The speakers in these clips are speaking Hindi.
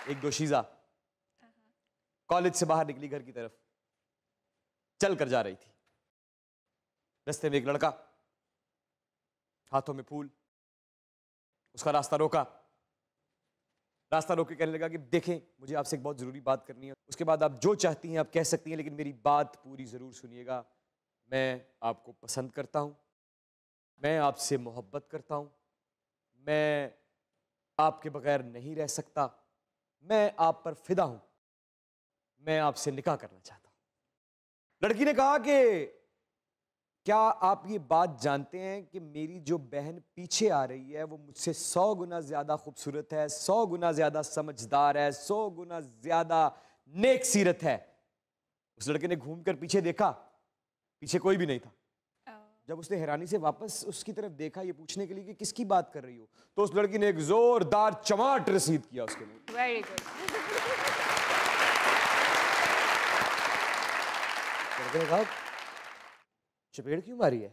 एक दोशीज़ा कॉलेज से बाहर निकली घर की तरफ, चल कर जा रही थी। रास्ते में एक लड़का, हाथों में फूल, उसका रास्ता रोका। रास्ता रोक के कहने लगा कि देखें, मुझे आपसे एक बहुत ज़रूरी बात करनी है, उसके बाद आप जो चाहती हैं आप कह सकती हैं, लेकिन मेरी बात पूरी ज़रूर सुनिएगा। मैं आपको पसंद करता हूँ, मैं आपसे मोहब्बत करता हूँ, मैं आपके बगैर नहीं रह सकता, मैं आप पर फिदा हूँ, मैं आपसे निकाह करना चाहता हूँ। लड़की ने कहा कि क्या आप ये बात जानते हैं कि मेरी जो बहन पीछे आ रही है वो मुझसे 100 गुना ज्यादा खूबसूरत है, 100 गुना ज्यादा समझदार है, 100 गुना ज्यादा नेक सीरत है। उस लड़के ने घूमकर पीछे देखा, पीछे कोई भी नहीं था। जब उसने हैरानी से वापस उसकी तरफ देखा ये पूछने के लिए कि किसकी बात कर रही हो, तो उस लड़की ने एक जोरदार चमाट रसीद किया उसके मुंह। Very good. लड़के ने कहा चपेड़ क्यों मारी है?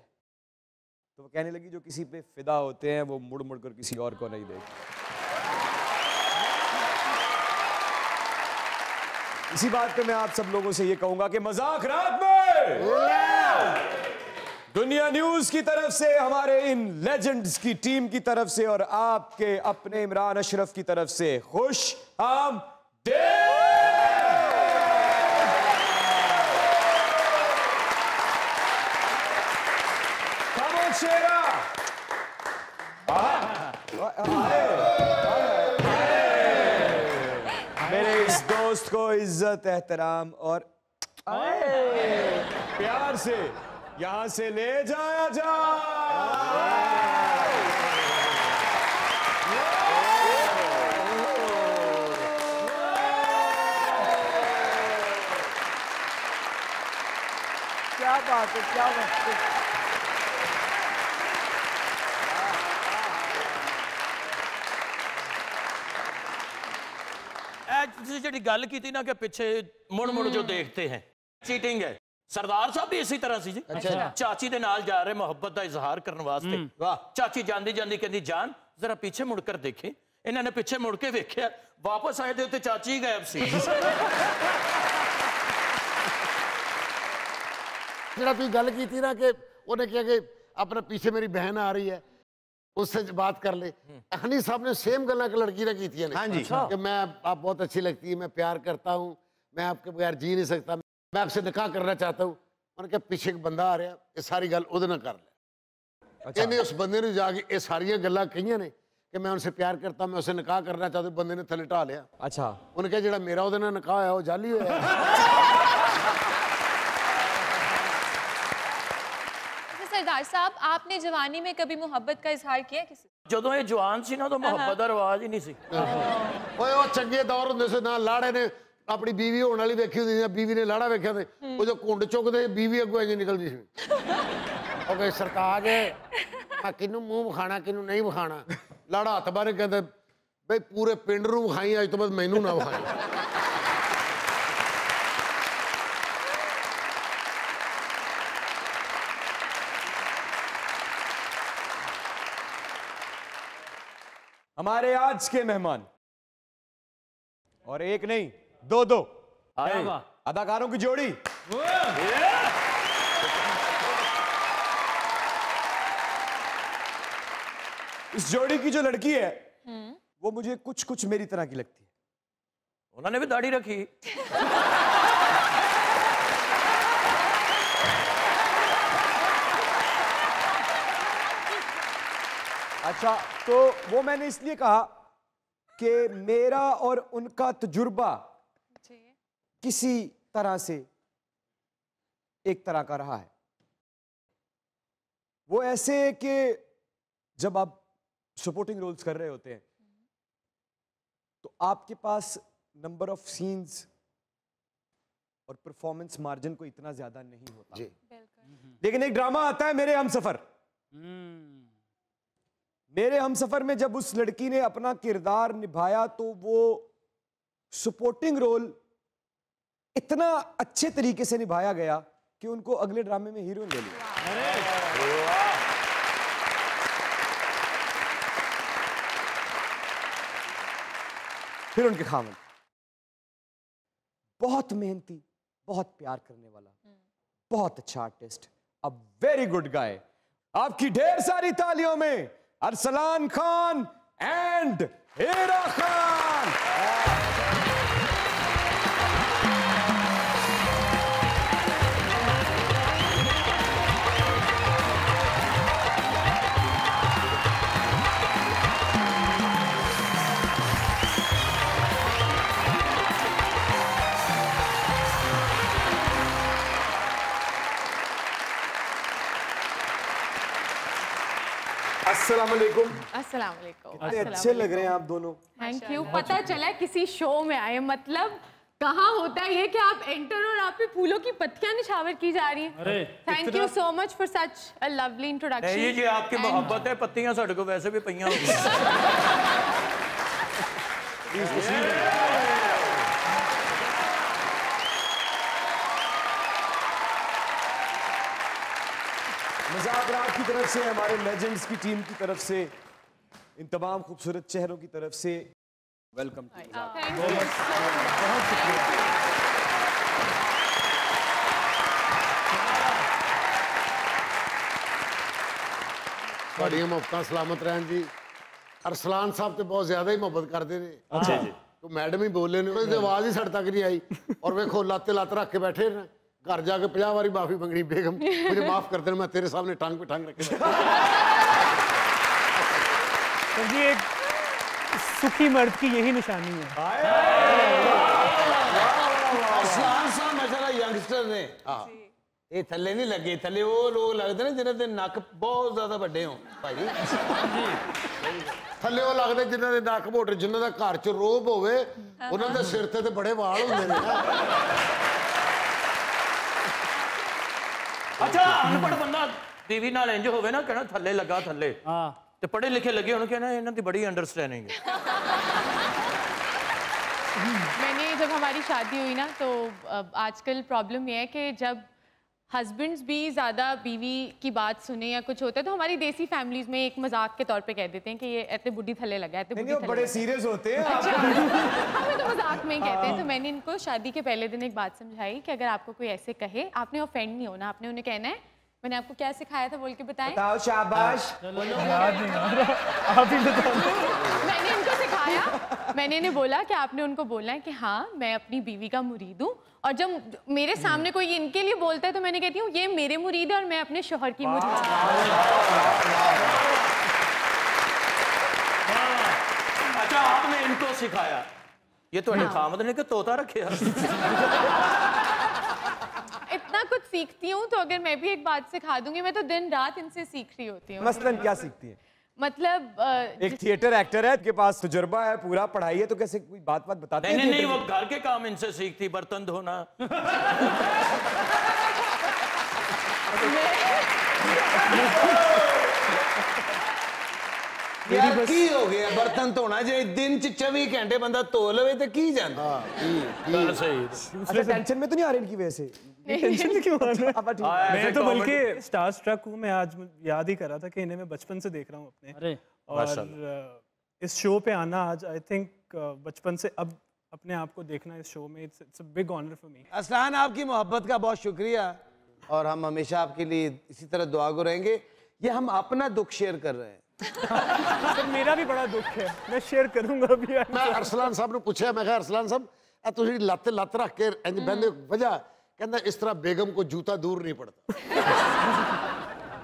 तो वो कहने लगी जो किसी पे फिदा होते हैं वो मुड़ मुड़ कर किसी और को नहीं देखते। इसी बात पे मैं आप सब लोगों से ये कहूंगा कि मजाक रात में दुनिया न्यूज की तरफ से, हमारे इन लेजेंड्स की टीम की तरफ से और आपके अपने इमरान अशरफ की तरफ से खुश आमदीद। शेरा मेरे इस दोस्त को इज्जत एहतराम और प्यार से यहां से ले जाया जाए। क्या बात है, क्या बात है। जी गल की ना कि पिछे मुड़ मुड़ जो देखते हैं चीटिंग है। सरदार साहब भी इसी तरह सी जी। अच्छा। चाची दे नाल जा रहे मोहब्बत का इजहार करने वास्ते, चाची जांदी जांदी कहती जान जरा पीछे मुड़कर देखे। इन्होंने पीछे मुड़ के देखा, वापस आए थे चाची ही गायब सी। ਜਿਹੜਾ ਤੁਸੀਂ ਗੱਲ ਕੀਤੀ ਨਾ कि ਉਹਨੇ ਕਿਹਾ कि अपने पीछे मेरी बहन आ रही है, उससे बात कर ले। हनी साहब ने सेम गल्ला एक लड़की ने की थी। हाँ जी। कि मैं आप बहुत अच्छी लगती है, मैं प्यार करता हूँ, मैं आपके बगैर जी नहीं सकता, मैं आपसे निकाह करना चाहता हूँ। उन्होंने कहा पीछे एक बंदा आ रहा, ये सारी गल उहदे नाल कर ले। इन्हें उस बंदे ने जाके ये सारियां गल्लां कहियां ने कि मैं उनसे प्यार करता, मैं उससे निकाह करना चाहता हूँ। बंदे ने थले ढा लिया। अच्छा। उन्होंने कहा जिहड़ा मेरा उहदे नाल निकाह होया वो जाली होया। सरदार साहब, आपने जवानी में कभी मोहब्बत का इजहार किया किसी? ਜਦੋਂ ਇਹ ਜਵਾਨ ਸੀ ਨਾ तो मोहब्बत का रिवाज ही नहीं सी। ओए वो चंगे दौर हुंदे सी ना, लाड़े ने अपनी बीवी होने वाली वेखी हुंदी सी, बीवी ने लाड़ा वेख्या ते वो जो घुंड चुकदे बीवी अगों इंज निकलदी सी। ओ गए सरताज मैं किनू मुंह विखाना किनू नहीं विखाना। लाड़ा हत्थ बारे कहंदा बई पूरे पिंड नूं विखाई, अज तो बाद मैनू ना विखाई। हमारे आज के मेहमान, और एक नहीं दो दो अदाकारों की जोड़ी। इस जोड़ी की जो लड़की है वो मुझे कुछ कुछ मेरी तरह की लगती है। उन्होंने भी दाढ़ी रखी। अच्छा, तो वो मैंने इसलिए कहा कि मेरा और उनका तजुर्बा किसी तरह से एक तरह का रहा है। वो ऐसे कि जब आप सपोर्टिंग रोल्स कर रहे होते हैं तो आपके पास नंबर ऑफ सीन्स और परफॉर्मेंस मार्जिन को इतना ज्यादा नहीं होता जी। लेकिन एक ड्रामा आता है मेरे हमसफर। मेरे हमसफर में जब उस लड़की ने अपना किरदार निभाया तो वो सपोर्टिंग रोल इतना अच्छे तरीके से निभाया गया कि उनको अगले ड्रामे में हीरोइन ले लिया। फिर उनके खामन बहुत मेहनती, बहुत प्यार करने वाला, बहुत अच्छा artist, a very good guy. आपकी ढेर सारी तालियों में अरसलान खान एंड हेरा खान। अस्सलाम वालेकुम। अस्सलाम वालेकुम। कितने अच्छे लग रहे हैं आप दोनों। Thank you. पता चला किसी शो में आए, मतलब कहाँ होता है ये कि आप एंटर और आप पे फूलों की पत्तियां निछावर की जा रही हैं। Thank you so much for such a lovely introduction. नहीं जी, आपकी मोहब्बत है, पत्तियां साढ़े को वैसे भी पईयां होगी। मजाक रात की तरफ से, हमारे लेजेंड्स की टीम की तरफ से, इन तमाम खूबसूरत चेहरों की तरफ से वेलकम। Thank you. बड़िया मोहब्बत सलामत रहन जी। अरसलान साहब तो बहुत ज्यादा ही मोहब्बत करते हैं। अच्छा जी। तो मैडम ही बोले ने, उनकी आवाज ही साढ़े तक नहीं आई। और वेखो लाते लात रख के बैठे ना, घर जाके 50 बारी माफी मंगनी, बेगम मुझे माफ कर देना, मैं तेरे सामने टांग पे टांग रखे। तो जी एक सुखी मर्द की यही निशानी है। अरसलान साहब माशाल्लाह यंगस्टर ने, ये थल्ले नहीं लगे, थल्ले वो लोग लगते हैं जिन्हें दे नक बहुत ज्यादा बड़े हो भाई। थल्ले वो लगते जिन्हों के नक मोटे, जिन्हों का घर च रोब होवे, उन्होंने सिर ते बड़े वाल होंगे ने। अच्छा, अनपढ़ बंदा टीवी नाल इंज होवे ना, कहना थल्ले लगा थल्ले, ते पढ़े लिखे लगे उन्होंने कहना इन्हां दी बड़ी अंडरस्टैंडिंग है। मैंने जब हमारी शादी हुई ना, तो आजकल प्रॉब्लम ये है कि जब हस्बैंड्स भी ज़्यादा बीवी की बात सुने या कुछ होता है, तो हमारी देसी फैमिलीज में एक मजाक के तौर पे कह देते हैं कि ये इतने बुढ़ी थल्ले लगा है, नहीं, बड़े सीरियस होते हैं। अच्छा, हमें तो मजाक में ही कहते हैं। तो मैंने इनको शादी के पहले दिन एक बात समझाई कि अगर आपको कोई ऐसे कहे, आपने ऑफेंड नहीं होना, आपने उन्हें कहना है मैंने आपको क्या सिखाया था बोल के बताएं। बताओ, शाबाश। मैंने इनको सिखाया, मैंने इन्हें बोला कि आपने उनको बोलना है कि हाँ मैं अपनी बीवी का मुरीद हूँ, और जब मेरे सामने कोई इनके लिए बोलता है तो मैंने कहती हूँ ये मेरे मुरीद है और मैं अपने शोहर की मुरीद हूँ। अच्छा, आपने इनको सिखाया, ये तो खामद ने कि तोता रखे। इतना कुछ सीखती हूँ, तो अगर मैं भी एक बात सिखा दूंगी, मैं तो दिन रात इनसे सीख रही होती हूँ। मसलन क्या सीखती है? मतलब एक थिएटर एक्टर है, के पास तजुर्बा है, पूरा पढ़ाई है, तो कैसे कोई बात बताते हैं? नहीं, वो घर के काम इनसे सीखती, बर्तन धोना। यार की हो गया बर्तन धोना, जे दिन च 24 घंटे बंदा धो लवे तो की जाता। अच्छा, टेंशन में तो नहीं आ रही इनकी वजह से? टेंशन क्यों आ रहा है? मैं तो बल्कि कॉमेडी स्टार स्ट्रक हूँ। मैं आज याद ही कर रहा था कि इन्हें मैं बचपन से देख रहा हूँ अपने, और इस शो पे आना आज आई थिंक बचपन से अब अपने आप को देखना इस शो में, it's a big honour for me. Arsalan, आपकी मोहब्बत का बहुत शुक्रिया, और हम हमेशा आपके लिए इसी तरह दुआ को रहेंगे। ये हम अपना दुख शेयर कर रहे हैं। तो मेरा भी बड़ा दुख है, मैं शेयर करूंगा भी। मैं अरसलान साहब ने पूछा, मैं कहा अरसलान साहब तुझी लत लत रख के इंज बंदे वजह, कहता इस तरह बेगम को जूता दूर नहीं पड़ता।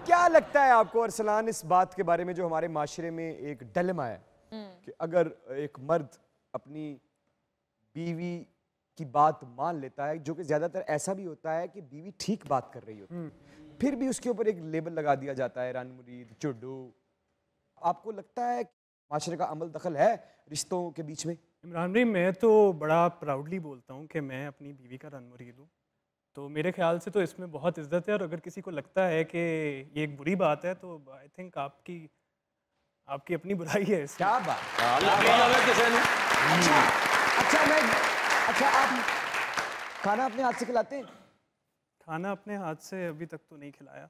क्या लगता है आपको अरसलान इस बात के बारे में, जो हमारे माशरे में एक डिलेमा है कि अगर एक मर्द अपनी बीवी की बात मान लेता है, जो कि ज्यादातर ऐसा भी होता है कि बीवी ठीक बात कर रही होती है, फिर भी उसके ऊपर एक लेबल लगा दिया जाता है, रन मुरीद, चुड्डू। आपको लगता है माशरे का अमल दखल है रिश्तों के बीच में? इमरान भाई, मैं तो बड़ा प्राउडली बोलता हूँ कि मैं अपनी बीवी का रन मुरीद हूँ, तो मेरे ख्याल से तो इसमें बहुत इज्जत है। और अगर किसी को लगता है कि ये एक बुरी बात है, तो आई थिंक आपकी अपनी बुराई है। क्या बात। अच्छा, आप खाना अपने हाथ से खिलाते हैं? खाना अपने हाथ से अभी तक तो नहीं खिलाया।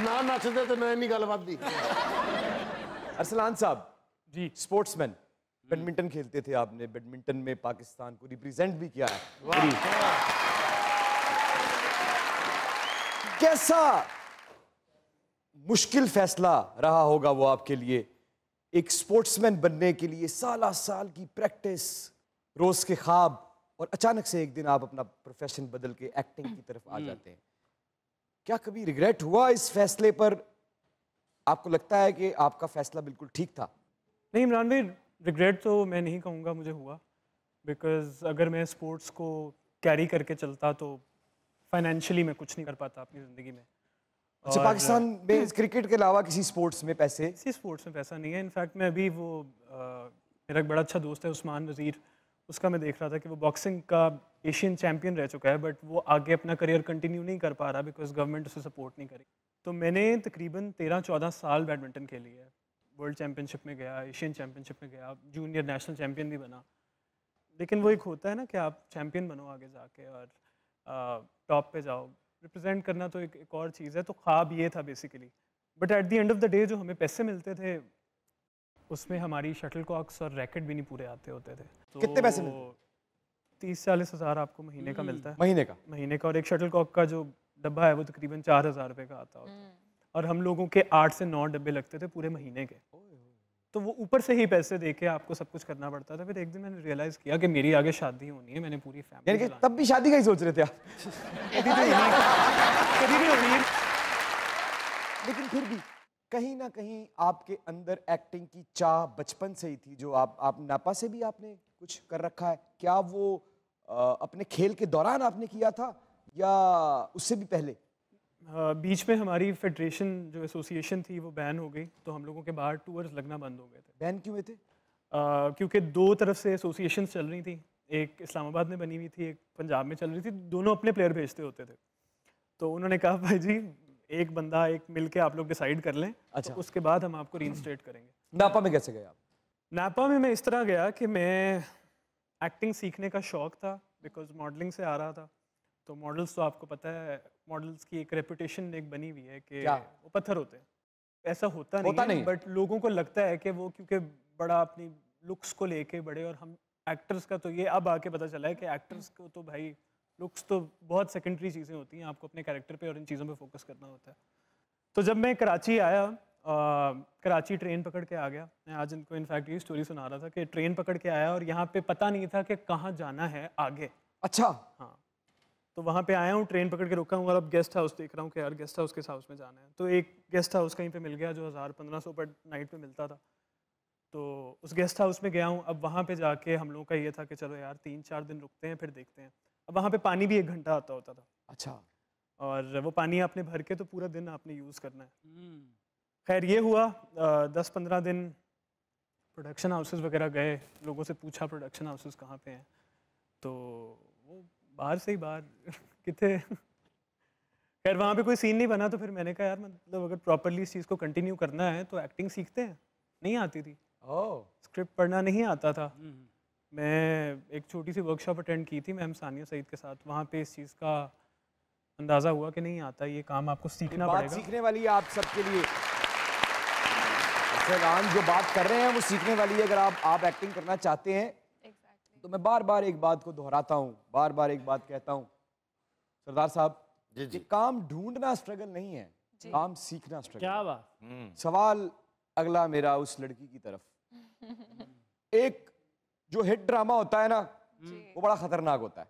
ना नचदे तो मैं नहीं गल बात दी। अरसलान साहब जी स्पोर्ट्समैन, बैडमिंटन खेलते थे आपने, बैडमिंटन में पाकिस्तान को रिप्रेजेंट भी किया है। कैसा मुश्किल फैसला रहा होगा वो आपके लिए, एक स्पोर्ट्समैन बनने के लिए साल साल की प्रैक्टिस, रोज के ख्वाब, और अचानक से एक दिन आप अपना प्रोफेशन बदल के एक्टिंग की तरफ आ जाते हैं। क्या कभी रिग्रेट हुआ इस फैसले पर? आपको लगता है कि आपका फैसला बिल्कुल ठीक था? नहीं इमरान भाई, रिग्रेट तो मैं नहीं कहूँगा मुझे हुआ, बिकॉज अगर मैं स्पोर्ट्स को कैरी करके चलता तो फाइनेंशियली मैं कुछ नहीं कर पाता अपनी ज़िंदगी में। अच्छा, पाकिस्तान में क्रिकेट के अलावा किसी स्पोर्ट्स में पैसे? किसी स्पोर्ट्स में पैसा नहीं है। इनफैक्ट मैं अभी वो मेरा एक बड़ा अच्छा दोस्त है उस्मान वज़ीर, उसका मैं देख रहा था कि वो बॉक्सिंग का एशियन चैम्पियन रह चुका है, बट वो आगे अपना करियर कंटिन्यू नहीं कर पा रहा बिकॉज गवर्नमेंट उसे सपोर्ट नहीं करी। तो मैंने तकरीबन 13-14 साल बैडमिंटन खेली है। वर्ल्ड चैम्पियनशिप में गया, एशियन चैम्पियनशिप में गया, जूनियर नेशनल चैम्पियन भी बना। लेकिन वो एक होता है ना कि आप चैम्पियन बनो आगे जाके और टॉप पे जाओ, रिप्रेजेंट करना तो एक और चीज़ है। तो ख्वाब ये था basically, but at the end of the day जो हमें पैसे मिलते थे उसमें हमारी शटल कॉक्स और रैकेट भी नहीं पूरे आते होते थे। तो कितने पैसे मिलते? 30-40 हज़ार आपको महीने का मिलता है। महीने का? महीने का। और एक शटल कॉक का जो डब्बा है वो तकरीबन 4,000 रुपये का आता होता है, और हम लोगों के 8 से 9 डब्बे लगते थे पूरे महीने के। तो वो ऊपर से ही पैसे दे के आपको सब कुछ करना पड़ता था। फिर एक दिन मैंने रियलाइज़ किया कि मेरी आगे शादी होनी है, मैंने पूरी यानी कि फैमिली तब भी शादी का ही सोच रहे थे आप? कभी भी होनी है। लेकिन फिर भी कहीं ना कहीं आपके अंदर एक्टिंग की चाह बचपन से ही थी, जो आप नापा से भी आपने कुछ कर रखा है क्या? वो अपने खेल के दौरान आपने किया था या उससे भी पहले? बीच में हमारी फेडरेशन जो एसोसिएशन थी वो बैन हो गई, तो हम लोगों के बाहर टूर्स लगना बंद हो गए थे। बैन क्यों हुए थे? क्योंकि 2 तरफ से एसोसिएशन चल रही थी, एक इस्लामाबाद में बनी हुई थी, एक पंजाब में चल रही थी, दोनों अपने प्लेयर भेजते होते थे। तो उन्होंने कहा भाई जी एक बंदा एक मिल के आप लोग डिसाइड कर लें, अच्छा। तो उसके बाद हम आपको रीइंस्टेट करेंगे। नापा में कैसे गए आप? नापा में मैं इस तरह गया कि मैं एक्टिंग सीखने का शौक़ था, बिकॉज मॉडलिंग से आ रहा था। तो मॉडल्स तो आपको पता है, मॉडल्स की एक रेपुटेशन एक बनी हुई है कि वो पत्थर होते हैं। ऐसा होता नहीं है, बट लोगों को लगता है कि वो क्योंकि बड़ा अपनी लुक्स को लेके बड़े, और हम एक्टर्स का तो ये अब आके पता चला है कि एक्टर्स को तो भाई लुक्स तो बहुत सेकेंडरी चीज़ें होती हैं, आपको अपने कैरेक्टर पे और इन चीज़ों पे फोकस करना होता है। तो जब मैं कराची आया, कराची ट्रेन पकड़ के आ गया, मैं आज इनको इनफैक्ट ये स्टोरी सुना रहा था कि ट्रेन पकड़ के आया और यहाँ पे पता नहीं था कि कहाँ जाना है आगे। अच्छा। हाँ, तो वहाँ पे आया हूँ, ट्रेन पकड़ के रुका हूँ और अब गेस्ट हाउस देख रहा हूँ कि यार गेस्ट हाउस किस हाउस में जाना है। तो एक गेस्ट हाउस कहीं पे मिल गया जो 1000-1500 पर नाइट पे मिलता था। तो उस गेस्ट हाउस में गया हूँ। अब वहाँ पे जाके हम लोगों का ये था कि चलो यार 3-4 दिन रुकते हैं फिर देखते हैं। अब वहाँ पे पानी भी 1 घंटा आता होता था। अच्छा। और वो पानी आपने भर के तो पूरा दिन आपने यूज़ करना है। खैर ये हुआ 10-15 दिन प्रोडक्शन हाउसेस वगैरह गए, लोगों से पूछा प्रोडक्शन हाउसेस कहाँ पे हैं, तो वो बाहर से ही बाहर कितने। खैर वहाँ पे कोई सीन नहीं बना, तो फिर मैंने कहा यार मतलब अगर प्रॉपरली इस चीज़ को कंटिन्यू करना है तो एक्टिंग सीखते हैं। नहीं आती थी, स्क्रिप्ट पढ़ना नहीं आता था। मैं एक छोटी सी वर्कशॉप अटेंड की थी मैम सानिया सईद के साथ, वहाँ पे इस चीज़ का अंदाज़ा हुआ कि नहीं आता, ये काम आपको सीखना पड़ेगा। सीखने वाली है आप सबके लिए। जो बात कर रहे हैं वो सीखने वाली है। अगर आप एक्टिंग करना चाहते हैं तो मैं बार बार एक बात को दोहराता हूँ, बार बार एक बात कहता हूँ सरदार साहब, ये काम ढूंढना स्ट्रगल नहीं है, काम सीखना स्ट्रगल। क्या बात। सवाल अगला मेरा उस लड़की की तरफ, एक जो हिट ड्रामा होता है ना वो बड़ा खतरनाक होता है,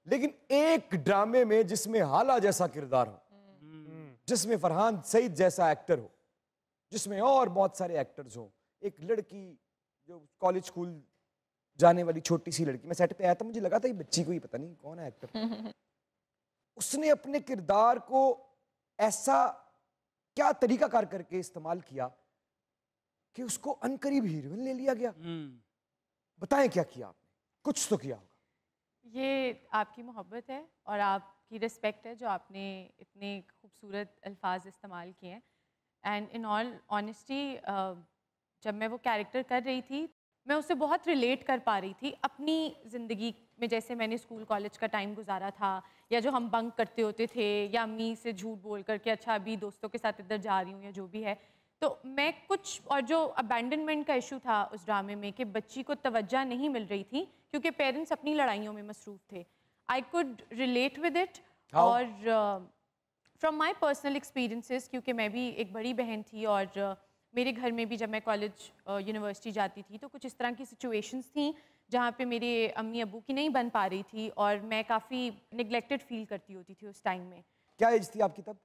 लेकिन एक ड्रामे में जिसमें हाला जैसा किरदार हो, जिसमें फरहान सईद जैसा एक्टर हो, जिसमें और बहुत सारे एक्टर्स हो, एक लड़की जो कॉलेज स्कूल जाने वाली छोटी सी लड़की, मैं सेट पे आया था मुझे लगा था ये बच्ची को ही पता नहीं कौन है एक्टर, उसने अपने किरदार को ऐसा क्या तरीका कार करके इस्तेमाल किया कि उसको अनकरीब हीरोइन ले लिया गया। बताएं क्या किया आपने? कुछ तो किया होगा। ये आपकी मोहब्बत है और आपकी रिस्पेक्ट है जो आपने इतने खूबसूरत अल्फाज इस्तेमाल किए हैं। एंड इन ऑल ऑनेस्टी जब मैं वो कैरेक्टर कर रही थी मैं उससे बहुत रिलेट कर पा रही थी अपनी ज़िंदगी में, जैसे मैंने स्कूल कॉलेज का टाइम गुजारा था, या जो हम बंक करते होते थे, या अम्मी से झूठ बोल कर के अच्छा अभी दोस्तों के साथ इधर जा रही हूँ, या जो भी है। तो मैं कुछ, और जो अबैंडनमेंट का इशू था उस ड्रामे में कि बच्ची को तवज्जो नहीं मिल रही थी क्योंकि पेरेंट्स अपनी लड़ाइयों में मसरूफ़ थे। I could relate with it. और फ्रॉम माई पर्सनल एक्सपीरियंसेस, क्योंकि मैं भी एक बड़ी बहन थी और मेरे घर में भी जब मैं कॉलेज यूनिवर्सिटी जाती थी तो कुछ इस तरह की सिचुएशंस थी जहाँ पे मेरे अम्मी अब्बू की नहीं बन पा रही थी और मैं काफ़ी निगलेक्टेड फील करती होती थी उस टाइम में। क्या एज थी आपकी तब?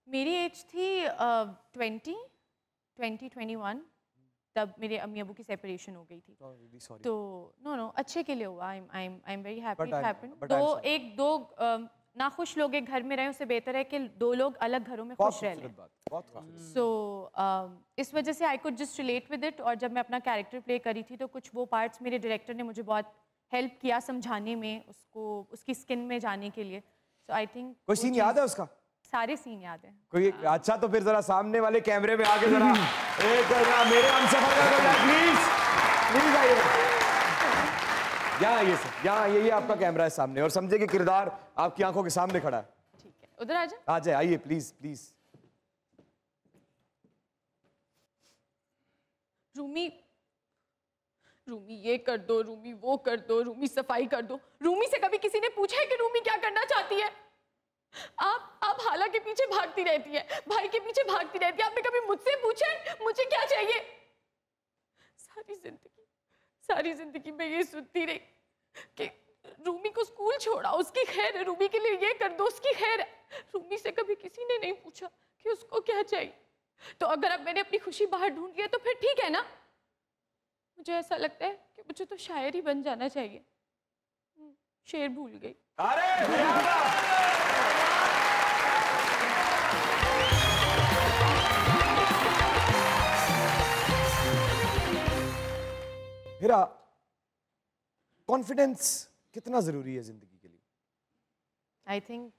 मेरी एज थी 21। तब मेरे अम्मी अब्बू की सेपरेशन हो गई थी। really sorry. तो नो अच्छे के लिए हुआ। I am very happy But it I'm- happened. but I'm दो sorry. एक दो नाखुश लोग एक घर में रहे, उससे बेहतर है कि दो लोग अलग घरों में बहुत खुश रह लें। खूबसूरत बात, बहुत खूबसूरत। सो इस वजह से I could just relate with it. और जब मैं अपना कैरेक्टर प्ले करी थी तो कुछ वो पार्ट्स मेरे डायरेक्टर ने मुझे बहुत हेल्प किया समझाने में, उसको उसकी स्किन में जाने के लिए। सो आई थिंक कोई सीन याद है उसका? सारे सीन याद हैं। कोई अच्छा तो फिर जरा सामने वाले कैमरे में आके जरा एक जरा मेरे हम सफर का करिए प्लीज, प्लीज आइए। यहाँ आइए सर, यहाँ आइए, ये आपका कैमरा है सामने और समझे कि किरदार आपकी आंखों के सामने खड़ा है। ठीक है, उधर आ जाए। आ जाए, आइए प्लीज प्लीज। रूमी रूमी ये कर दो, रूमी वो कर दो, रूमी सफाई कर दो। रूमी से कभी किसी ने पूछा है कि रूमी क्या करना चाहती है? आप हाला के पीछे भागती रहती है, भाई के पीछे भागती रहती है। आपने कभी मुझसे पूछा है मुझे क्या चाहिए? सारी जिंदगी मैं ये सुनती रही कि रूमी को स्कूल छोड़ा, उसकी खैर है, रूमी के लिए ये कर दो, उसकी खैर है। रूमी से कभी किसी ने नहीं पूछा कि उसको क्या चाहिए। तो अगर अब मैंने अपनी खुशी बाहर ढूंढ लिया तो फिर ठीक है ना। मुझे ऐसा लगता है कि मुझे तो शायर ही बन जाना चाहिए। शेर भूल गई। हिरा, कॉन्फिडेंस कितना जरूरी है जिंदगी के लिए? आई थिंक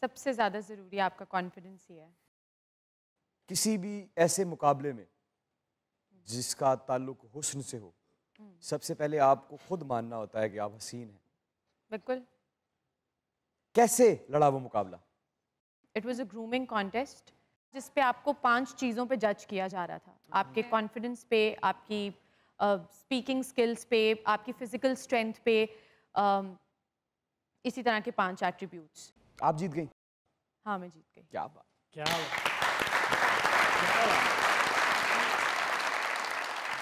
सबसे ज्यादा जरूरी आपका कॉन्फिडेंस ही है। किसी भी ऐसे मुकाबले में जिसका ताल्लुक हुस्न से हो, सबसे पहले आपको खुद मानना होता है कि आप हसीन हैं। बिल्कुल। कैसे लड़ा वो मुकाबला? It was a grooming contest जिस पे आपको 5 चीज़ों पे जज किया जा रहा था। आपके कॉन्फिडेंस पे, आपकी स्पीकिंग स्किल्स पे, आपकी फिजिकल स्ट्रेंथ पे, इसी तरह के 5 एट्रीब्यूट्स। आप जीत गई? हाँ, मैं जीत गई। क्या बात, क्या बात।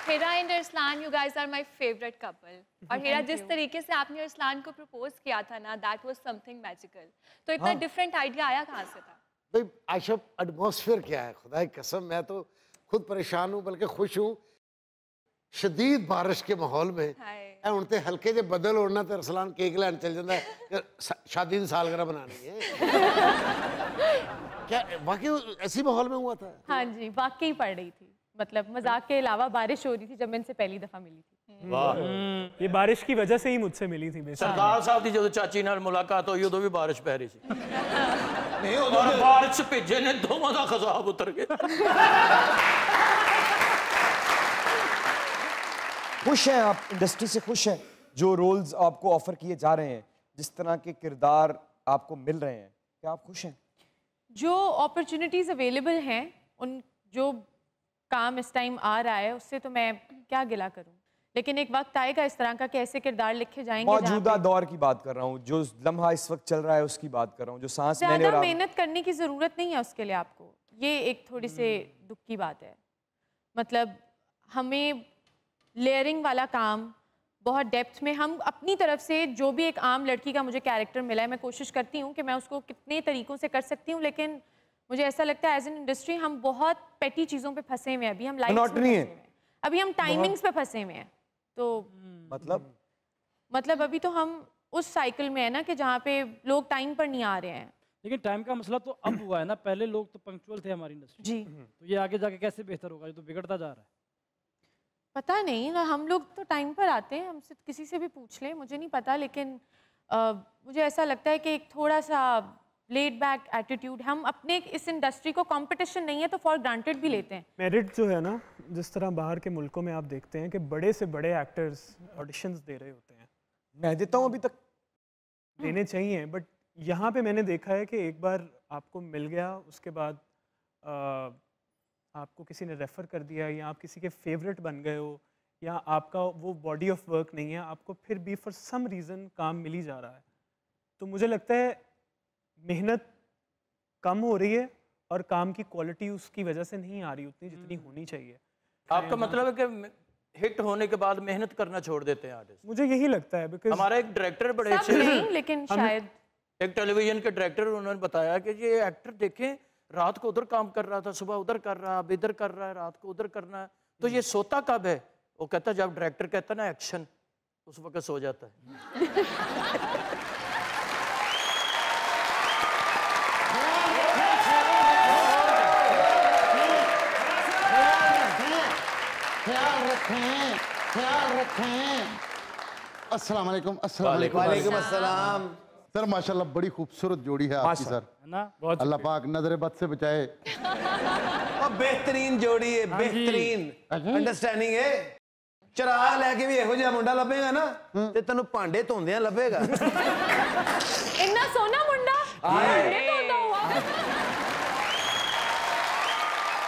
Hira and Arsalan, you guys are my favorite couple. और हिरा जिस तरीके से आपने अरसलान को प्रपोज किया था ना, that was something magical. तो इतना डिफरेंट आइडिया आया कहाँ से था? भाई आयशा, एटमॉस्फेयर क्या है, खुदा की कसम मैं तो खुद परेशान हूँ बल्कि खुश हूँ। शदीद बारिश के माहौल में ਹੁਣ ਤੇ हल्के जे बदल उड़ना तो अरसलान केक लैन चल जाता है, शादी की सालगिरह बनानी है। क्या वाकई ऐसी माहौल में हुआ था? हाँ जी, वाकई पड़ रही थी। मतलब मजाक के अलावा बारिश हो रही थी जब मैं इनसे पहली दफा मिली थी। वाह, ये बारिश की वजह से ही मुझसे मिली थी। सरदार साहब की जो चाची नाल मुलाकात हुई उदों भी बारिश पै रही थी। नहीं और बारिश भेजे ने दोवां दा खजाब उतर गया। खुश हैं आप? इंडस्ट्री से खुश हैं? जो रोल्स आपको ऑफर किए जा रहे हैं, जिस तरह के किरदार आपको मिल रहे हैं, क्या आप खुश हैं? जो अपॉर्चुनिटीज़ अवेलेबल हैं, उन जो काम इस टाइम आ रहा है उससे तो मैं क्या गिला करूं। लेकिन एक वक्त आएगा इस तरह का कि ऐसे किरदार लिखे जाएंगे। मौजूदा दौर की बात कर रहा हूँ, जो लम्हा इस वक्त चल रहा है उसकी बात कर रहा हूँ, जो सांस मैंने ज़्यादा और मेहनत करने की ज़रूरत नहीं है उसके लिए आपको। ये एक थोड़ी से दुख की बात है। मतलब हमें लेयरिंग वाला काम बहुत डेप्थ में, हम अपनी तरफ से जो भी एक आम लड़की का मुझे कैरेक्टर मिला है, मैं कोशिश करती हूँ कि मैं उसको कितने तरीक़ों से कर सकती हूँ। लेकिन मुझे ऐसा लगता है एज एन इंडस्ट्री हम बहुत पेटी चीज़ों पे फंसे हुए हैं। अभी हम लाइफ में, अभी हम टाइमिंग्स पे फंसे हुए हैं। तो मतलब अभी तो हम उस साइकिल में है ना कि जहाँ पे लोग टाइम पर नहीं आ रहे हैं। लेकिन टाइम का मसला तो अब हुआ है ना, पहले लोग तो पंक्चुअल थे हमारी इंडस्ट्री जी। तो ये आगे जाके कैसे बेहतर होगा? ये तो बिगड़ता जा रहा है। पता नहीं, हम लोग तो टाइम पर आते हैं, हमसे किसी से भी पूछ लें, मुझे नहीं पता। लेकिन मुझे ऐसा लगता है कि एक थोड़ा सा लेड बैक एटीट्यूड, हम अपने इस इंडस्ट्री को कंपटीशन नहीं है तो फॉर ग्रांटेड भी लेते हैं। मेरिट जो है ना, जिस तरह बाहर के मुल्कों में आप देखते हैं कि बड़े से बड़े एक्टर्स ऑडिशंस दे रहे होते हैं, मैं देता हूँ अभी तक, देने चाहिए, बट यहाँ पे मैंने देखा है कि एक बार आपको मिल गया, उसके बाद आपको किसी ने रेफ़र कर दिया या आप किसी के फेवरेट बन गए हो या आपका वो बॉडी ऑफ वर्क नहीं है, आपको फिर भी फॉर सम रीज़न काम मिल ही जा रहा है, तो मुझे लगता है मेहनत कम हो रही है और काम की क्वालिटी उसकी वजह से नहीं आ रही उतनी जितनी होनी चाहिए। आपका मतलब है कि हिट होने के बाद मेहनत करना छोड़ देते हैं आर्टिस्ट? मुझे यही लगता है, बिकॉज़ हमारा एक डायरेक्टर बड़े सब अच्छे नहीं, लेकिन शायद एक टेलीविजन के डायरेक्टर, उन्होंने बताया कि ये एक्टर देखें रात को उधर काम कर रहा था, सुबह उधर कर रहा है, अब इधर कर रहा है, रात को उधर करना है, तो ये सोता कब है? वो कहता जब डायरेक्टर कहता ना एक्शन, उस वक्त सो जाता है। ख्याल रखें। अस्सलाम वालेकुम। अस्सलाम वालेकुम। वालेकुम अस्सलाम। सर माशाल्लाह बड़ी खूबसूरत जोड़ी है आपकी सर, है ना? अल्लाह पाक नजर बद से बचाए। और बेहतरीन जोड़ी है, बेहतरीन अंडरस्टैंडिंग है। चिराग लैके भी ਇਹੋ ਜਿਹਾ ਮੁੰਡਾ ਲੱਭੇਗਾ ਨਾ ਤੇ ਤੈਨੂੰ ਭਾਂਡੇ ਧੋਂਦਿਆਂ ਲੱਭੇਗਾ। इतना सोना मुंडा भांडे धोता हुआ।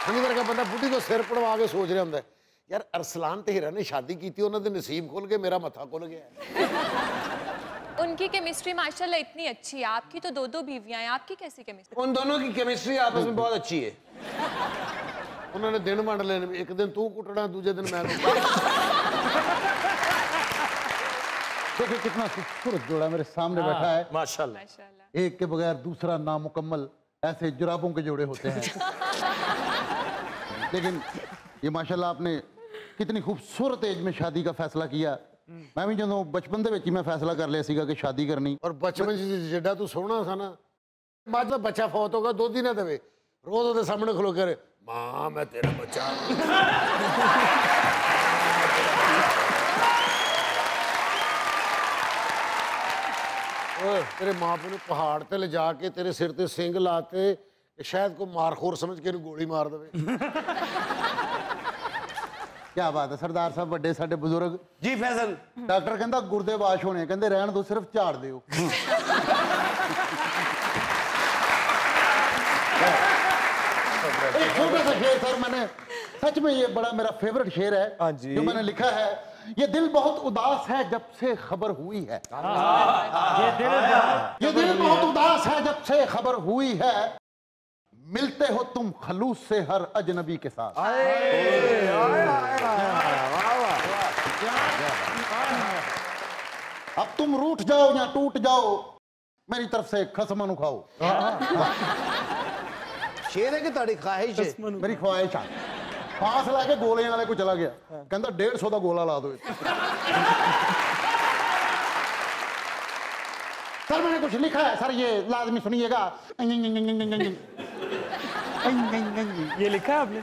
हनी वर्गा बंदा बुढ़ी को सिर पड़वा के सोच रहा होंगे यार अरसलान ते हीरा ने शादी की थी, उन्होंने नसीब खोल के मेरा मथा खुल गया। उनकी केमिस्ट्री माशाल्लाह इतनी अच्छी है, आपकी तो 2-2 बीवियां हैं, आपकी कैसी केमिस्ट्री? उन दोनों की केमिस्ट्री आपस में बहुत अच्छी है। उन्होंने दिन वंड लेने, एक दिन तू कुटना दूसरे दिन मैं देखिए कितना खूबसूरत जोड़ा मेरे सामने बैठा है, माशाल्लाह। माशाल्लाह। एक के बगैर दूसरा नामुकम्मल, ऐसे जुराबों के जोड़े होते हैं। लेकिन ये माशाल्लाह आपने कितनी खूबसूरत एज में शादी का फैसला किया। मैं भी जो बचपन दे विच ही मैं फैसला कर लिया सीगा कि शादी करनी। और बचपन जिड्डा तू सोना था ना, बाद में बच्चा फौत होगा 2 दिन देवे, रोज ਉਹਦੇ सामने खलो करे मां मैं तेरा बच्चा। तेरे मां प्यो ने पहाड़ ते ले जाके तेरे सिर ते सिंग लाते, शायद को मारखोर समझ के गोली मार देवे। क्या बात है सरदार साहब, बड़े साडे बुजुर्ग जी फैसल। डॉक्टर कहंदा गुर्दे वाश होने, कहंदे रहन दो, सिर्फ झाड़ दियो। एक छोटा सा शेर सर, मैंने सच में ये बड़ा मेरा फेवरेट शेर है। हाँ जी। जो मैंने लिखा है, ये दिल बहुत उदास है जब से खबर हुई है। ये दिल बहुत उदास है जब से खबर हुई है, मिलते हो तुम खलूस से हर अजनबी के साथ। अब तुम रूठ जाओ या टूट जाओ, मेरी तरफ से खसमन खाओ। शेर है कि ताड़ी ख्वाहिश है? मेरी ख्वाहिश है। पास लाके गोले वाले को चला गया, कहता 150 का गोला ला दो। सर मैंने कुछ लिखा है सर, ये लाजमी सुनिएगा। ये लिखा है आपने?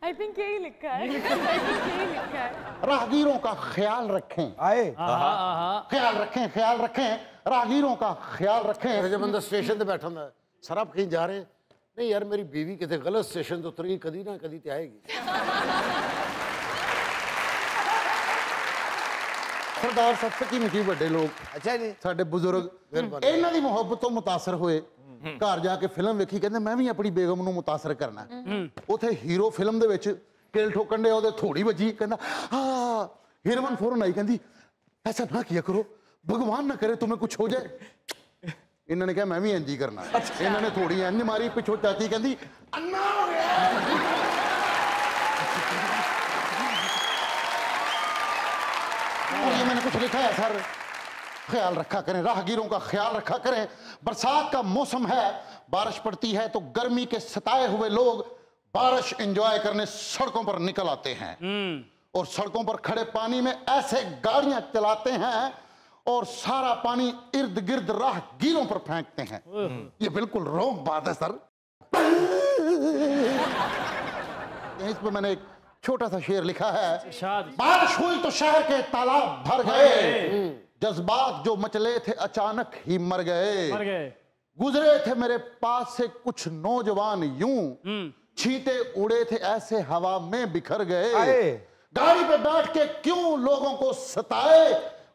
आई थिंक यही लिखा है। I think यही लिखा है। राहगीरों का ख्याल रखें, आए ख्याल रखें, ख्याल रखें, राहगीरों का ख्याल रखें। जब बंदा स्टेशन पे बैठा होंगे, सर आप कहीं जा रहे हैं? नहीं यार मेरी बीवी कितने गलत स्टेशन तो उतरेगी, कदी ना कदी तो आएगी। सरदार साहब सच्ची मुची बड़े लोग, अच्छा जी, साडे बुजुर्ग इन्हां दी मुहब्बत तो मुतासर होए, घर जाके फिल्म वेखी, कहंदे मैं भी अपनी बेगम नूं मुतासर करना। उथे हीरो फिल्म दे विच किल ठोकन दे, ओदे थोड़ी वजी, कहंदा हां हीरोइन फौरन आई, कहंदी ऐसा ना किया करो, भगवान ना करे तुम्हें कुछ हो जाए। इन्होंने कहा मैं भी इंज ही करना। इन्होंने थोड़ी इंज मारी, पिछों चाची कहती अन्ना हो गया। और ये मैंने कुछ लिखा है सर, ख्याल रखा करें, राहगीरों का ख्याल रखा करें। बरसात का मौसम है, बारिश पड़ती है तो गर्मी के सताए हुए लोग बारिश एंजॉय करने सड़कों पर निकल आते हैं और सड़कों पर खड़े पानी में ऐसे गाड़ियां चलाते हैं और सारा पानी इर्द गिर्द राहगीरों पर फेंकते हैं। ये बिल्कुल रॉन्ग बात है सर। इस पर मैंने एक छोटा सा शेर लिखा है, बारिश हुई तो शहर के तालाब भर गए, जज्बात जो मचले थे अचानक ही मर गए, गुजरे थे मेरे पास से कुछ नौजवान यूं, छींटे उड़े थे ऐसे हवा में बिखर गए। गाड़ी पे बैठ के क्यों लोगों को सताए,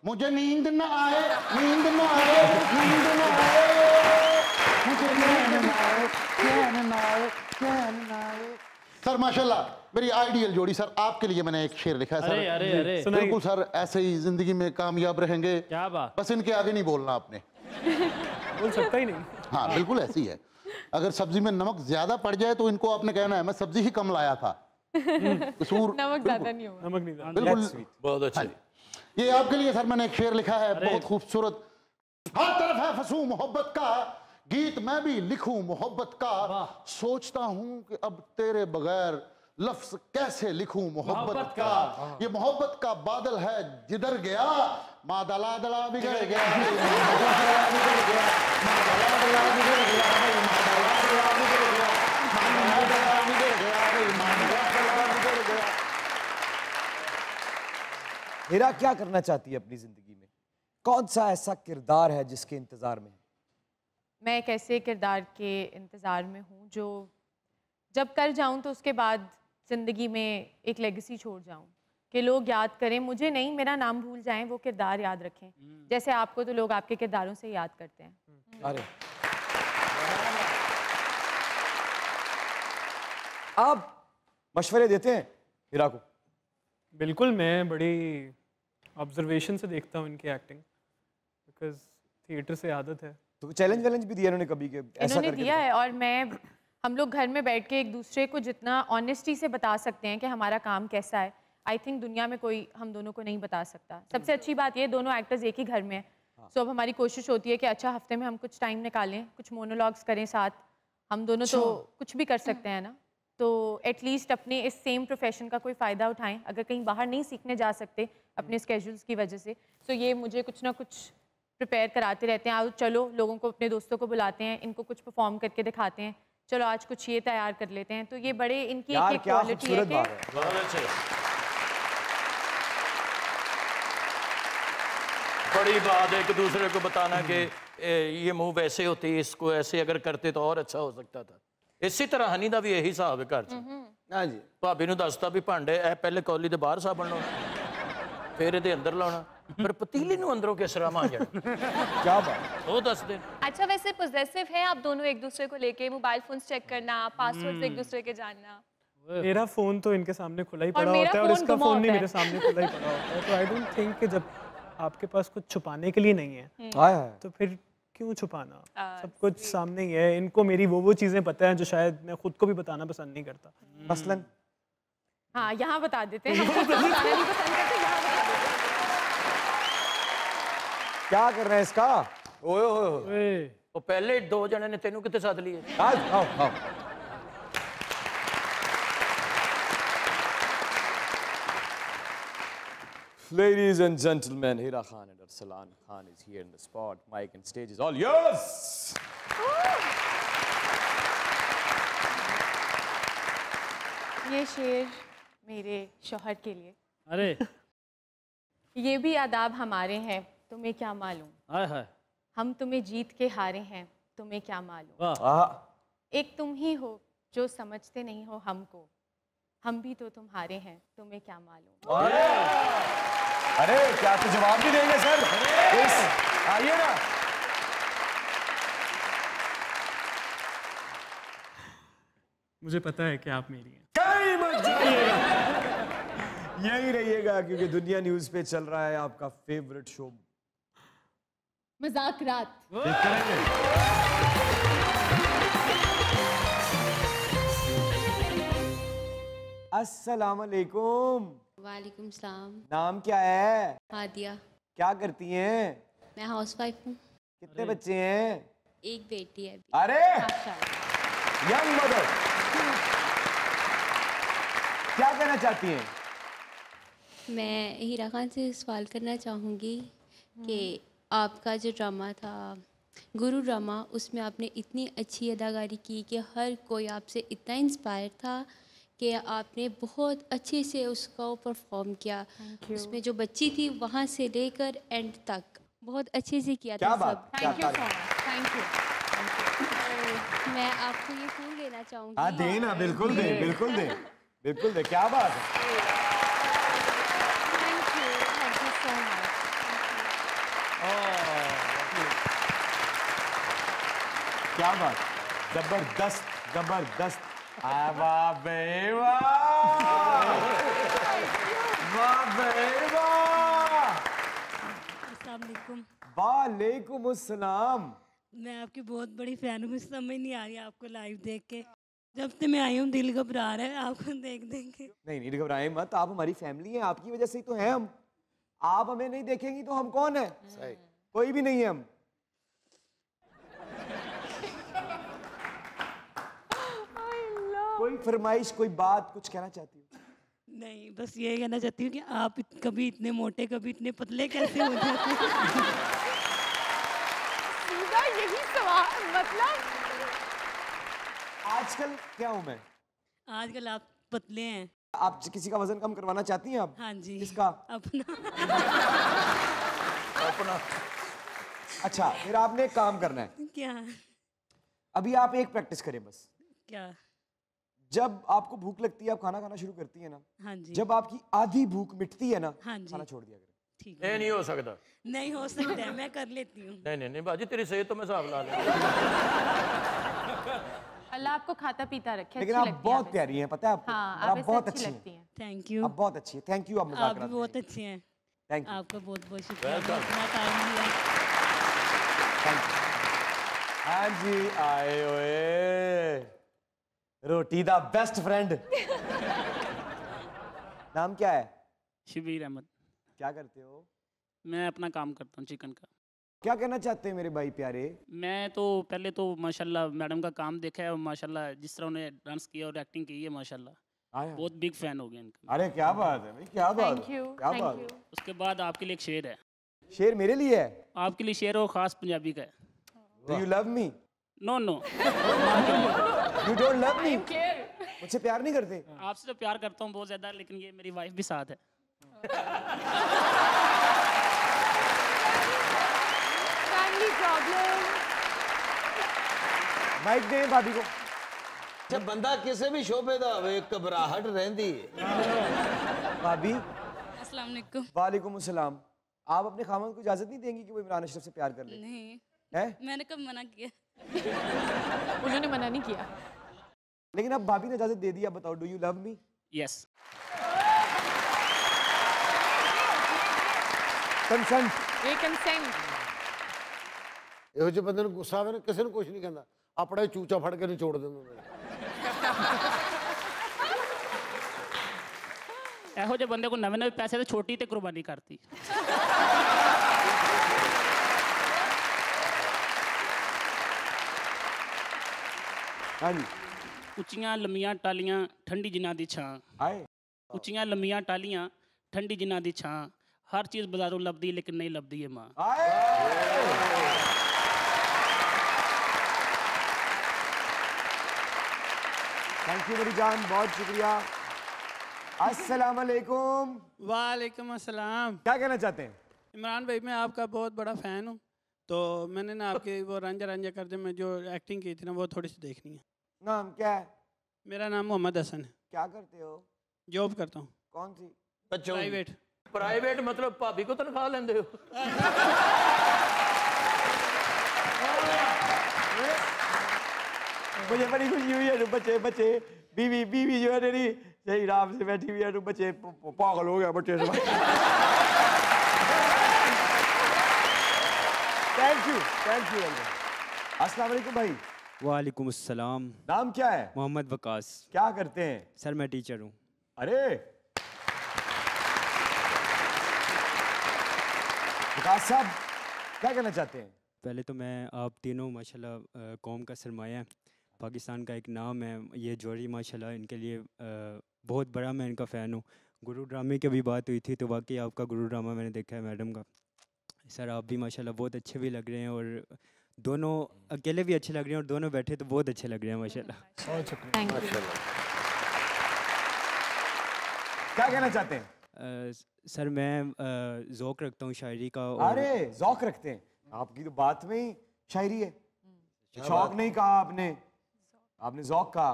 मुझे नींद न आए, नींद न आए, नींद न आए, मुझे नींद न आए, चैन न आए, चैन न आए। सर माशाल्लाह मेरी आइडियल जोड़ी। सर आपके लिए मैंने एक शेर लिखा है सर। अरे बिल्कुल सर, ऐसे ही जिंदगी में कामयाब रहेंगे। क्या बात। बस इनके आगे नहीं बोलना आपने। बोल सकता ही नहीं। हाँ बिल्कुल ऐसी है। अगर सब्जी में नमक ज्यादा पड़ जाए तो इनको आपने कहना है मैं सब्जी ही कम लाया था। कसूर नमक ज्यादा नहीं होगा। नमक नहीं बिल्कुल बहुत अच्छा। ये आपके लिए सर मैंने एक शेर लिखा है, बहुत खूबसूरत। हर तरफ है फंसू मोहब्बत का, गीत मैं भी लिखूं मोहब्बत का। सोचता हूं कि अब तेरे बगैर लफ्ज कैसे लिखूं मोहब्बत का। ये मोहब्बत का बादल है जिधर गया, मादला दला बिगड़ गया, मादला बिगड़ गया, मादला दला बिगड़ गया, मादला दला बिगड़ गया, मादला दला बिगड़ गया, मादला दला बिगड़ गया। हीरा क्या करना चाहती है अपनी जिंदगी में? कौन सा ऐसा किरदार है जिसके इंतजार में है? मैं एक ऐसे किरदार के इंतज़ार में हूँ जो जब कर जाऊँ तो उसके बाद ज़िंदगी में एक लेगेसी छोड़ जाऊँ कि लोग याद करें, मुझे नहीं, मेरा नाम भूल जाएं, वो किरदार याद रखें। जैसे आपको तो लोग आपके किरदारों से याद करते हैं। अरे आप मशवरे देते हैं हीरा को? बिल्कुल, मैं बड़ी ऑब्जर्वेशन से देखता हूँ इनकी एक्टिंग, बिकॉज थिएटर से आदत है। तो चैलेंज वैलेंज भी दिया इन्होंने कभी के ऐसा इन्होंने करके दिया है, और हम लोग घर में बैठ के एक दूसरे को जितना ऑनेस्टी से बता सकते हैं कि हमारा काम कैसा है, आई थिंक दुनिया में कोई हम दोनों को नहीं बता सकता। सबसे अच्छी बात ये, दोनों एक्टर्स एक ही घर में हैं। सो अब हमारी कोशिश होती है कि अच्छा हफ्ते में हम कुछ टाइम निकालें, कुछ मोनोलॉग्स करें साथ। हम दोनों तो कुछ भी कर सकते हैं ना, तो एटलीस्ट अपने इस सेम प्रोफेशन का कोई फ़ायदा उठाएं। अगर कहीं बाहर नहीं सीखने जा सकते अपने स्केड्यूल्स की वजह से, तो ये मुझे कुछ ना कुछ प्रिपेयर कराते रहते हैं। आओ चलो, लोगों को, अपने दोस्तों को बुलाते हैं, इनको कुछ परफॉर्म करके दिखाते हैं, चलो आज कुछ ये तैयार कर लेते हैं। तो ये बड़े इनकी एक क्वालिटी है कि बहुत अच्छे। बड़ी बात है एक दूसरे को बताना कि ये मूव वैसे होती, इसको ऐसे अगर करते तो और अच्छा हो सकता था। इसी तरह हनी का भी यही हिसाब है घर च। हाँ जी, भाभी ਨੂੰ ਦੱਸਤਾ ਵੀ ਭਾਂਡੇ ਇਹ ਪਹਿਲੇ ਕੌਲੀ ਦੇ ਬਾਹਰ ਸਾਬਣ ਲਾਉਣਾ, ਫਿਰ ਇਹਦੇ ਅੰਦਰ ਲਾਉਣਾ, पर पतीली ਨੂੰ ਅੰਦਰੋਂ ਕਿਸ ਤਰ੍ਹਾਂ ਮਾਂਜਣਾ। क्या बात, ਉਹ ਦੱਸ ਦੇ। अच्छा, वैसे पॉजेसिव है आप दोनों एक दूसरे को लेके, मोबाइल फोन्स चेक करना, पासवर्ड्स एक दूसरे के जानना? मेरा फ़ोन तो इनके सामने खुला ही पड़ा मेरा होता है और फ़ोन इसका गुमा फ़ोन नहीं होता है। मेरे सामने खुला ही पड़ा होता है। तो आई डोंट थिंक कि जब आपके पास कुछ छुपाने के लिए नहीं है हाय हाय, तो फिर क्यों छुपाना, सब कुछ सामने ही है। इनको मेरी वो चीज़ें पता हैं जो शायद मैं खुद को भी बताना पसंद नहीं करता। मसलन हाँ, यहाँ बता देते हैं, हम खुद को बताना नहीं पसंद करते, यहाँ बता देते हैं। क्या कर रहे हैं इसका? ओए ओए, वो पहले दो जने ने तेनू कितने साथ लिए? आज आओ आओ। Ladies and gentlemen, Hira Khan and Arsalan Khan is here in the spot. Mic and stage is all yours. ये शेर मेरे शौहर के लिए। अरे ये भी आदाब हमारे हैं, तुम्हें क्या मालूम, हाय हाय, हम तुम्हें जीत के हारे हैं, तुम्हें क्या मालूम। वाह, एक तुम ही हो जो समझते नहीं हो हमको, हम भी तो तुम्हारे हैं, तुम्हें क्या मालूम। अरे क्या तो जवाब भी देंगे सर? आइए ना। मुझे पता है कि आप मेरी हैं। कहीं मत जाइएगा, यही रहिएगा क्योंकि दुनिया न्यूज पे चल रहा है आपका फेवरेट शो मजाक रात। अस्सलाम वालेकुम। वालेकुम सलाम। नाम क्या है? हादिया। क्या करती हैं? मैं हाउसवाइफ हूँ। कितने बच्चे हैं? एक बेटी है अभी। अरे यंग मदर, क्या कहना चाहती हैं? मैं हीरा खान से सवाल करना चाहूँगी कि आपका जो ड्रामा था गुरु ड्रामा, उसमें आपने इतनी अच्छी अदाकारी की कि हर कोई आपसे इतना इंस्पायर था कि आपने बहुत अच्छे से उसको परफॉर्म किया। उसमें जो बच्ची थी वहाँ से लेकर एंड तक बहुत अच्छे से किया था सब। Thank you so much, thank you. मैं आपको ये फूल देना चाहूँगी। हाँ दे ना, बिल्कुल दे, बिल्कुल दे, बिल्कुल दे, क्या बात है। Thank you so much. क्या बात, जबरदस्त जबरदस्त। वाह बे वाह, वाह बे वाह। अस्सलाम वालेकुम। वालेकुम अस्सलाम। मैं आपकी बहुत बड़ी फैन हूँ, मुझे समझ नहीं आ रही आपको लाइव देख के। जब से मैं आई हूँ दिल घबरा रहा है आपको देख देख के। नहीं घबराएं मत, आप हमारी फैमिली हैं, आपकी वजह से ही तो हैं हम। आप हमें नहीं देखेंगी तो हम कौन है? सही। कोई भी नहीं है हम। कोई फरमाइश, कोई बात, कुछ कहना चाहती हूँ? नहीं, बस ये कहना चाहती हूँ कि आप कभी इतने मोटे कभी इतने पतले कैसे हो जाते हैं? सीधा यही सवाल, मतलब आजकल क्या हूँ मैं? आजकल आप पतले हैं। आप किसी का वजन कम करवाना चाहती हैं आप? हाँ जी। किसका? अपना। अपना। अच्छा, फिर आपने एक काम करना है। क्या? अभी आप एक प्रैक्टिस करें बस। क्या? जब आपको भूख लगती है, आप खाना खाना शुरू करती है ना, हाँ जी। जब आपकी आधी भूख मिटती है ना, हाँ जी। खाना छोड़ दिया करें। ठीक है। नहीं हो सकता। नहीं हो सकता है, मैं कर लेती हूँ। नहीं बाजी, तेरी सेहत तो मैं हिसाब ला लूं। अल्लाह आपको खाता पीता रखे। लेकिन आप बहुत प्यारी हैं, पता है आपको? हाँ, आप बहुत अच्छी लगती हैं। Thank you. आप बहुत अच्छी हैं। Thank you. आप मजाक आप भी बहुत अच्छे हैं। Thank you. आपका बहुत बहुत शुक्रिया, इतना टाइम दिया। हाँ जी, आए ओए, रोटी दा बेस्ट फ्रेंड। नाम क्या है? शबीर अहमद। क्या करते हो? मैं अपना काम करता हूँ चिकन का। क्या कहना चाहते हैं मेरे भाई प्यारे? मैं तो पहले तो माशाल्लाह मैडम का काम देखा है और माशाल्लाह जिस तरह उन्हें डांस किया और एक्टिंग की है माशाल्लाह बहुत बिग फैन हो गए इनका। अरे क्या बात है भाई, क्या बात है, क्या बात है। उसके बाद आपके लिए एक शेर है। शेर मेरे लिए है? आपके लिए शेर और खास पंजाबी का है। Do you love me? No no। You don't love me? मुझसे प्यार नहीं करते? आपसे तो प्यार करता हूँ बहुत ज्यादा, लेकिन ये मेरी वाइफ भी साथ है। Family problem. माइक दे भाभी को। जब बंदा किसी भी शोबे दा होवे घबराहट रहंदी है। भाभी। अस्सलाम वालेकुम। वालेकुम अस्सलाम। आप अपने खामन को इजाजत नहीं देंगी कि वो इमरान अशरफ से प्यार कर ले? नहीं। है? मैंने कब मना किया? उन्होंने मना नहीं किया। लेकिन अब भाभी ने इजाजत दे दी, अब बताओ, do you love me? Yes. Consent. ये कंसेंट। ਇਹੋ ਜਿਹੇ ਬੰਦੇ ਨੂੰ ਗੁੱਸਾ ਆਵੇ ਨਾ, ਕਿਸੇ ਨੂੰ ਕੁਝ ਨਹੀਂ ਕਹਿੰਦਾ, ਆਪਣਾ ਹੀ ਚੂਚਾ ਫੜ ਕੇ ਨਿਚੋੜ ਦਿੰਦਾ। ਇਹੋ ਜਿਹੇ ਬੰਦੇ ਕੋ ਨਵੇਂ ਨਵੇਂ ਪੈਸੇ ਤੇ ਛੋਟੀ ਤੇ ਕੁਰਬਾਨੀ ਕਰਤੀ। हाँ जी। ਉੱਚੀਆਂ ਲੰਮੀਆਂ ਟਾਲੀਆਂ ਠੰਡੀ ਜਿਨ੍ਹਾਂ ਦੀ ਛਾਂ। ਹਾਏ। ਉੱਚੀਆਂ ਲੰਮੀਆਂ ਟਾਲੀਆਂ ਠੰਡੀ ਜਿਨ੍ਹਾਂ ਦੀ ਛਾਂ। ਹਰ ਚੀਜ਼ ਬਾਜ਼ਾਰੋਂ ਲੱਭਦੀ ਲੇਕਿਨ ਨਹੀਂ ਲੱਭਦੀ ਇਹ ਮਾਂ। थैंक यू मेरी जान, बहुत शुक्रिया। अस्सलाम वालेकुम। वालेकुम अस्सलाम। क्या कहना चाहते हैं? इमरान भाई, मैं आपका बहुत बड़ा फ़ैन हूँ, तो मैंने ना आपके वो रांझा रांझा कर दे में जो एक्टिंग की थी ना, वो थोड़ी सी देखनी है। नाम क्या है? मेरा नाम मोहम्मद हसन है। क्या करते हो? जॉब करता हूँ। कौन सी? प्राइवेट। प्राइवेट मतलब भाभी को तनख्वाह लेंदे हो? मुझे बड़ी खुशी हुई है, बच्चे बच्चे बीवी बीवी जो है मेरी सही राम से बैठी हुई है, बच्चे पागल हो गया बच्चे से। थैंक यू अस्सलाम वालेकुम भाई। वालेकुम अस्सलाम। नाम क्या है? मोहम्मद वकास। क्या करते हैं? सर मैं टीचर हूँ। अरे वकास साहब, क्या कहना चाहते हैं? पहले तो मैं आप तीनों माशाल्लाह कौम का सरमाया है, पाकिस्तान का एक नाम है, ये जोड़ी माशाल्लाह इनके लिए बहुत बड़ा मैं इनका फ़ैन हूँ। गुरु ड्रामे की भी बात हुई थी तो वाकई आपका गुरु ड्रामा मैंने देखा है मैडम का। सर आप भी माशाल्लाह बहुत अच्छे भी लग रहे हैं और दोनों अकेले भी अच्छे लग रहे हैं और दोनों बैठे तो बहुत अच्छे लग रहे हैं माशाल्लाह। क्या कहना चाहते हैं? सर मैं ज़ौक़ रखता हूँ शायरी का। अरे ज़ौक़ रखते हैं, आपकी तो बात में ही शायरी है। शौक नहीं कहा आपने, आपने ज़ौक कहा।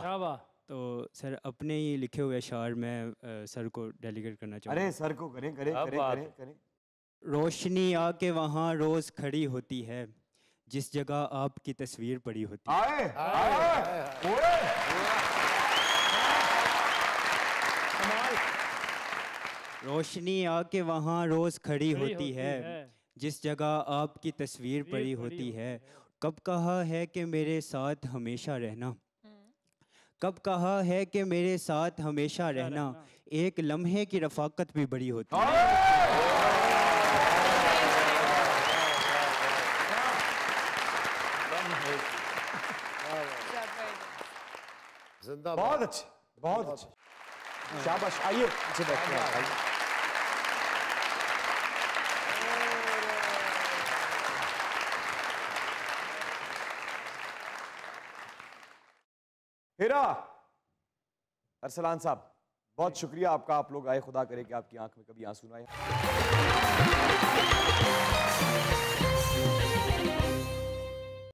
क्या बात। तो सर अपने ही लिखे हुए अशार मैं सर को डेलीगेट करना चाहूँगा। अरे सर को करें करें करें करें करें। रोशनी आके वहाँ रोज खड़ी होती है, जिस जगह आपकी तस्वीर पड़ी होती है। आए आए रोशनी आके वहाँ रोज खड़ी होती है, जिस जगह आपकी तस्वीर पड़ी होती है। कब कहा है कि मेरे साथ हमेशा रहना, कब कहा है कि मेरे साथ हमेशा रहना, एक लम्हे की रफाकत भी बड़ी होती है। बहुत अच्छे, बहुत अच्छे, शाबाश। आइए पीछे बैठते हैं, आइए। हिरा, अरसलान साहब बहुत शुक्रिया आपका, आप लोग आए, खुदा करे कि आपकी आंख में कभी आंसू ना आए।